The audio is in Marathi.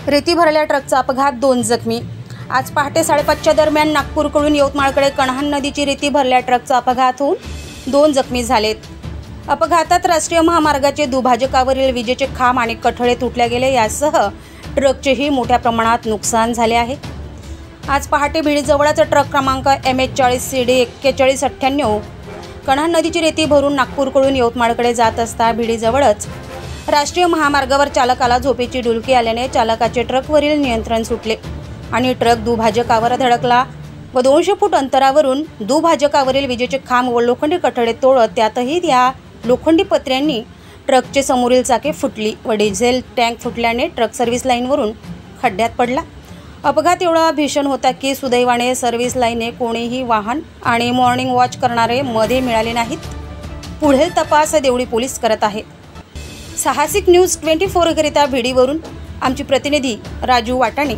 रेती भरल्या ट्रकचा अपघात, 2 जखमी। आज पहाटे 5:30च्या दरम्यान नागपूरकडून यवतमाळकडे कण्हान नदीची रेती भरल्या ट्रकचा अपघात होऊन 2 जखमी झालेत। अपघातात राष्ट्रीय महामार्गाचे दुभाजकावरील विजेचे खांब आणि कठडे तुटले गेले, यासह ट्रकचेही मोठ्या प्रमाणात नुकसान झाले आहे। आज पहाटे भिडीजवळच ट्रक क्रमांक MH40CD 4198 कण्हान नदीची रेती भरून नागपूरकडून यवतमाळकडे जात असता भिडीजवळच राष्ट्रीय महामार्गावर चालकाला झोपेची डुलकी आल्याने चालकाचे ट्रकवरील नियंत्रण सुटले आणि ट्रक दुभाजकावर धडकला व 200 फूट अंतरावरून दुभाजकावरील विजेचे खांब व लोखंडी कठडे तोडत त्यातही त्या लोखंडी पत्र्यांनी ट्रकचे समोरील चाके फुटली व डिझेल टँक फुटल्याने ट्रक सर्व्हिस लाईनवरून खड्ड्यात पडला। अपघात एवढा भीषण होता की सुदैवाने सर्व्हिस लाईनने कोणीही वाहन आणि मॉर्निंग वॉच करणारे मध्ये मिळाले नाहीत। पुढील तपास देवळी पोलीस करत आहेत। साहसिक न्यूज 24 करिता भिडीवरून आमची प्रतिनिधी राजू वाटाणे।